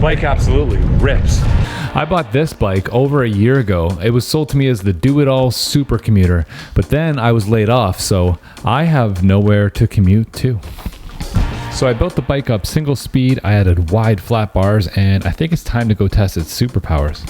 bike absolutely rips. I bought this bike over a year ago. It was sold to me as the do-it-all super commuter, but then I was laid off, so I have nowhere to commute to. So I built the bike up single speed, I added wide flat bars, and I think it's time to go test its superpowers.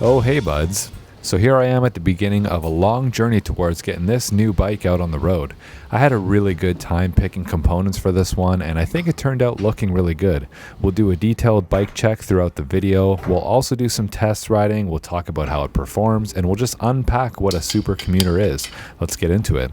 Oh hey buds, so here I am at the beginning of a long journey towards getting this new bike out on the road. I had a really good time picking components for this one and I think it turned out looking really good. We'll do a detailed bike check throughout the video, we'll also do some test riding, we'll talk about how it performs, and we'll just unpack what a super commuter is. Let's get into it.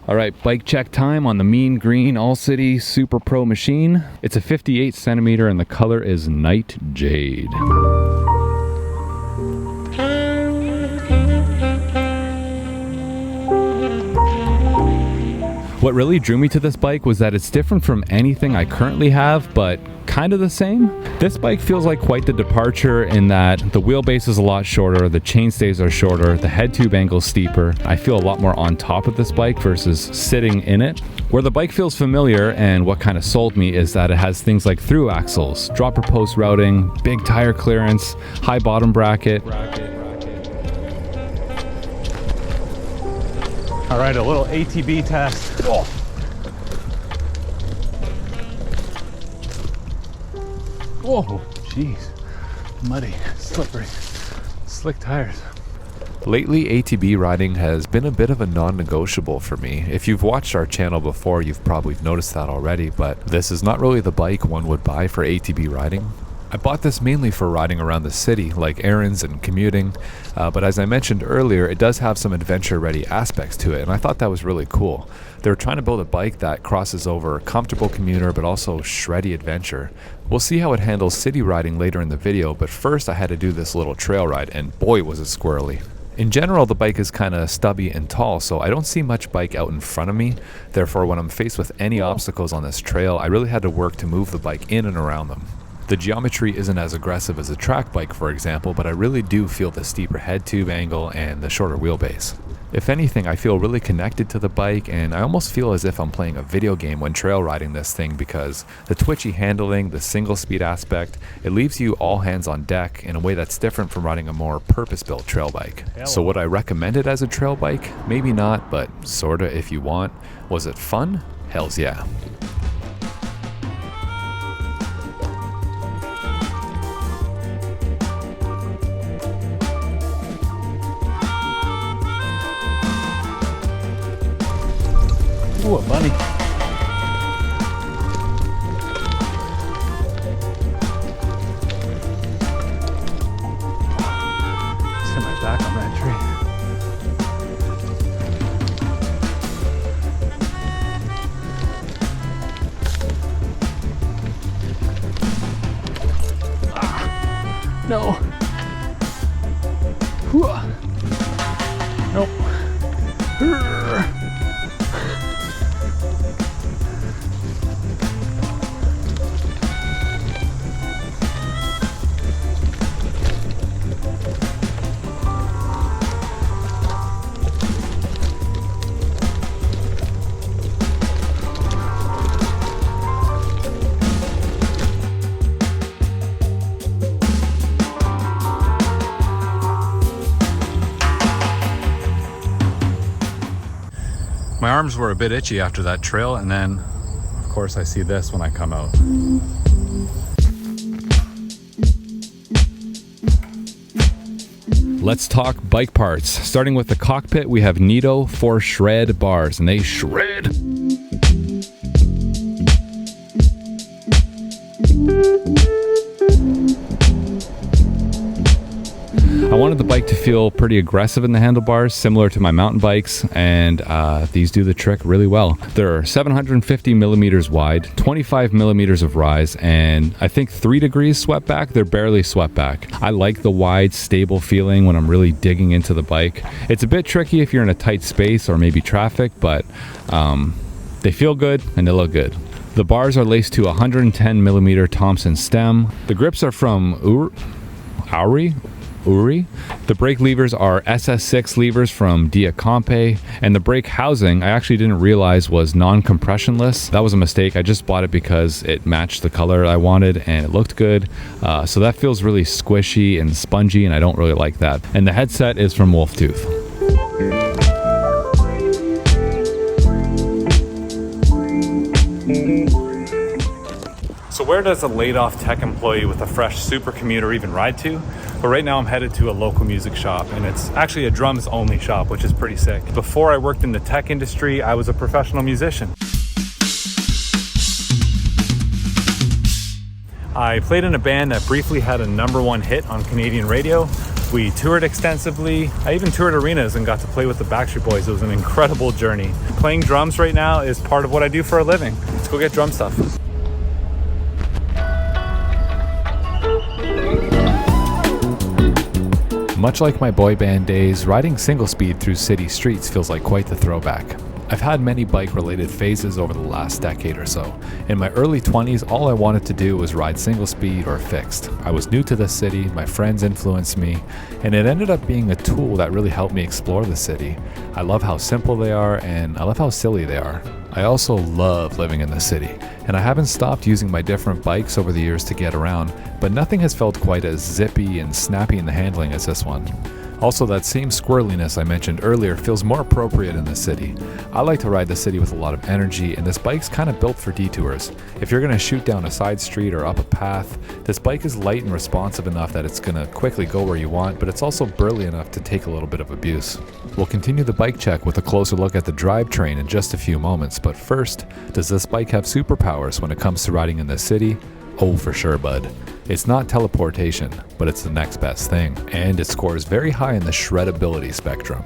Alright, bike check time on the mean green All City Super Pro machine. It's a 58 centimeter and the color is Night Jade. What really drew me to this bike was that it's different from anything I currently have, but kind of the same. This bike feels like quite the departure in that the wheelbase is a lot shorter, the chainstays are shorter, the head tube angle is steeper. I feel a lot more on top of this bike versus sitting in it. Where the bike feels familiar and what kind of sold me is that it has things like through axles, dropper post routing, big tire clearance, high bottom bracket. All right, a little ATB test. Oh. Whoa, jeez. Muddy, slippery, slick tires. Lately, ATB riding has been a bit of a non-negotiable for me. If you've watched our channel before, you've probably noticed that already, but this is not really the bike one would buy for ATB riding. I bought this mainly for riding around the city, like errands and commuting, but as I mentioned earlier, it does have some adventure-ready aspects to it, and I thought that was really cool. They were trying to build a bike that crosses over comfortable commuter, but also shreddy adventure. We'll see how it handles city riding later in the video, but first I had to do this little trail ride, and boy was it squirrely. In general, the bike is kind of stubby and tall, so I don't see much bike out in front of me. Therefore, when I'm faced with any obstacles on this trail, I really had to work to move the bike in and around them. The geometry isn't as aggressive as a track bike, for example, but I really do feel the steeper head tube angle and the shorter wheelbase. If anything, I feel really connected to the bike, and I almost feel as if I'm playing a video game when trail riding this thing because the twitchy handling, the single speed aspect, it leaves you all hands on deck in a way that's different from riding a more purpose-built trail bike. So would I recommend it as a trail bike? Maybe not, but sorta if you want. Was it fun? Hells yeah. Ooh, a bunny. Sit my back on that tree. Ah, no. Whew. Nope. My arms were a bit itchy after that trail, and then of course I see this when I come out. Let's talk bike parts. Starting with the Cockpit, we have Nitto 4 shred bars, and they shred. I wanted the bike to feel pretty aggressive in the handlebars, similar to my mountain bikes, and these do the trick really well. They're 750 millimeters wide, 25 millimeters of rise, and I think 3 degrees swept back. They're barely swept back. I like the wide, stable feeling when I'm really digging into the bike. It's a bit tricky if you're in a tight space or maybe traffic, but they feel good and they look good. The bars are laced to a 110 millimeter Thomson stem. The grips are from Oury. The brake levers are SS6 levers from Compe, and the brake housing I actually didn't realize was non-compressionless. That was a mistake. I just bought it because it matched the color I wanted and it looked good. So that feels really squishy and spongy, and I don't really like that. And the headset is from Wolf Tooth. So where does a laid-off tech employee with a fresh super commuter even ride to? But right now I'm headed to a local music shop, and it's actually a drums only shop, which is pretty sick. Before I worked in the tech industry, I was a professional musician. I played in a band that briefly had a #1 hit on Canadian radio. We toured extensively. I even toured arenas and got to play with the Backstreet Boys. It was an incredible journey. Playing drums right now is part of what I do for a living. Let's go get drum stuff. Much like my boy band days, riding single speed through city streets feels like quite the throwback. I've had many bike-related phases over the last decade or so. In my early 20s, all I wanted to do was ride single speed or fixed. I was new to the city, my friends influenced me, and it ended up being a tool that really helped me explore the city. I love how simple they are, and I love how silly they are. I also love living in the city, and I haven't stopped using my different bikes over the years to get around, but nothing has felt quite as zippy and snappy in the handling as this one. Also, that same squirreliness I mentioned earlier feels more appropriate in the city. I like to ride the city with a lot of energy, and this bike's kind of built for detours. If you're going to shoot down a side street or up a path, this bike is light and responsive enough that it's going to quickly go where you want, but it's also burly enough to take a little bit of abuse. We'll continue the bike check with a closer look at the drivetrain in just a few moments, but first, does this bike have superpowers when it comes to riding in the city? Oh, for sure, bud. It's not teleportation, but it's the next best thing, and it scores very high in the shreddability spectrum.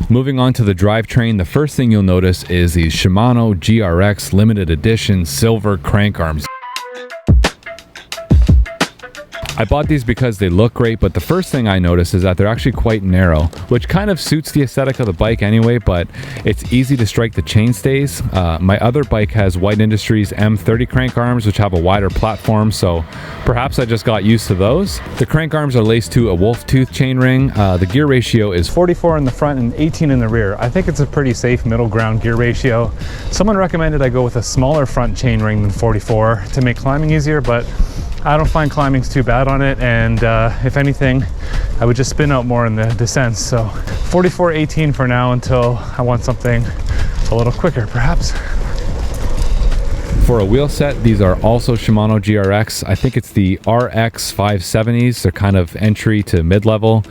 Moving on to the drivetrain, the first thing you'll notice is the Shimano GRX limited edition silver crank arms. I bought these because they look great, but the first thing I noticed is that they're actually quite narrow, which kind of suits the aesthetic of the bike anyway, but it's easy to strike the chainstays. My other bike has White Industries M30 crank arms, which have a wider platform, so perhaps I just got used to those. The crank arms are laced to a Wolf Tooth chainring. The gear ratio is 44 in the front and 18 in the rear. I think it's a pretty safe middle ground gear ratio. Someone recommended I go with a smaller front chainring than 44 to make climbing easier, but I don't find climbing's too bad on it, and if anything, I would just spin out more in the descents. So 44/18 for now until I want something a little quicker, perhaps. For a wheel set, these are also Shimano GRX. I think it's the RX 570s. They're kind of entry to mid-level.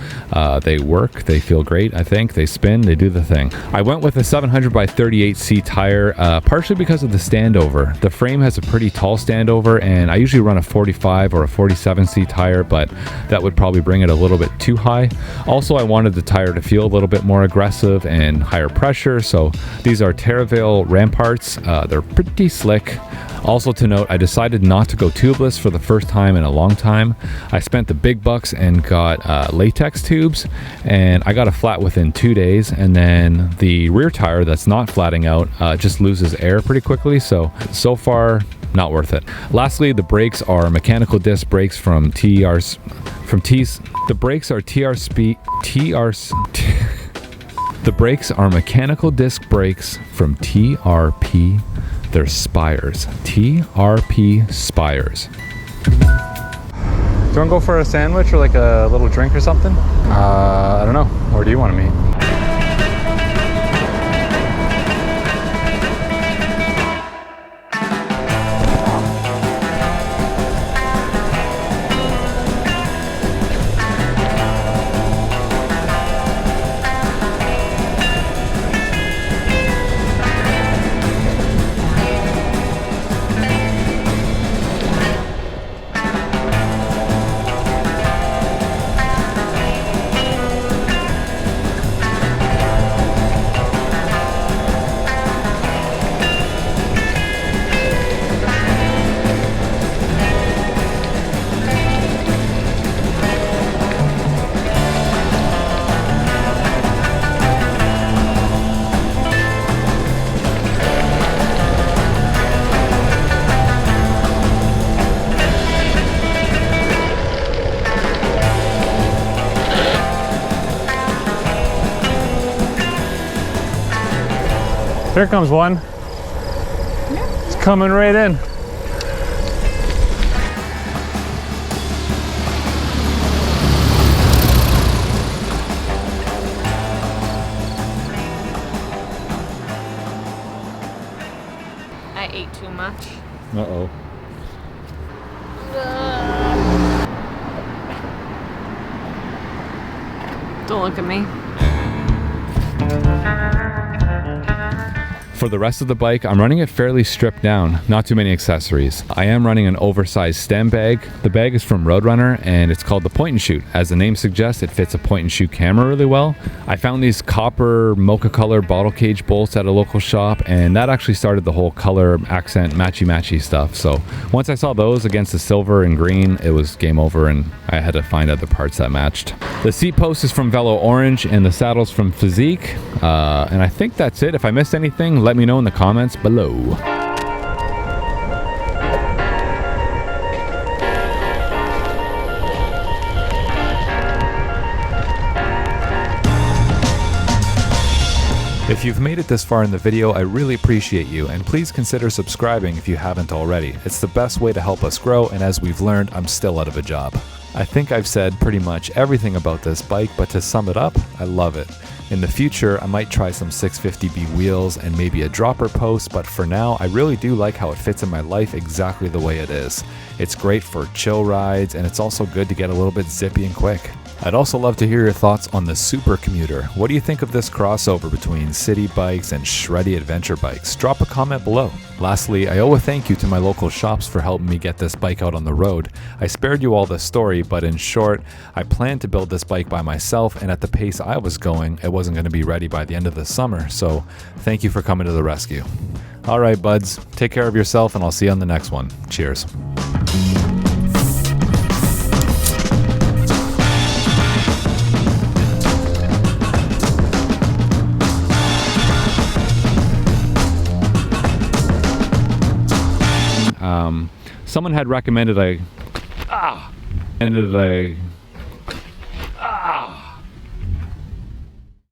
They work, they feel great, I think. They spin, they do the thing. I went with a 700 by 38C tire, partially because of the standover. The frame has a pretty tall standover, and I usually run a 45 or a 47C tire, but that would probably bring it a little bit too high. Also, I wanted the tire to feel a little bit more aggressive and higher pressure, so these are Teravail Ramparts. They're pretty slick. Also to note, I decided not to go tubeless for the first time in a long time. I spent the big bucks and got latex tubes, and I got a flat within 2 days, and then the rear tire that's not flatting out just loses air pretty quickly, so far not worth it. Lastly, the brakes are mechanical disc brakes from The brakes are The brakes are mechanical disc brakes from TRP. They're Spires. TRP Spires. you want to go for a sandwich or like a little drink or something? I don't know. Where do you want to meet? Here comes one. It's coming right in. I ate too much. Uh-oh. Don't look at me. For the rest of the bike, I'm running it fairly stripped down, not too many accessories. I am running an oversized stem bag. The bag is from Roadrunner and it's called the point and shoot. As the name suggests, it fits a point and shoot camera really well. I found these copper mocha color bottle cage bolts at a local shop, and that actually started the whole color accent matchy stuff. So once I saw those against the silver and green, it was game over and I had to find other parts that matched. The seat post is from Velo Orange and the saddle's from Physique. And I think that's it. If I missed anything, let me know in the comments below. If you've made it this far in the video, I really appreciate you, and please consider subscribing if you haven't already. It's the best way to help us grow, and as we've learned, I'm still out of a job. I think I've said pretty much everything about this bike, but to sum it up, I love it. In the future, I might try some 650B wheels and maybe a dropper post, but for now, I really do like how it fits in my life exactly the way it is. It's great for chill rides, and it's also good to get a little bit zippy and quick. I'd also love to hear your thoughts on the Super Commuter. What do you think of this crossover between city bikes and shreddy adventure bikes? Drop a comment below. Lastly, I owe a thank you to my local shops for helping me get this bike out on the road. I spared you all the story, but in short, I planned to build this bike by myself, and at the pace I was going, it wasn't going to be ready by the end of the summer, so thank you for coming to the rescue. Alright buds, take care of yourself and I'll see you on the next one. Cheers. Someone had recommended a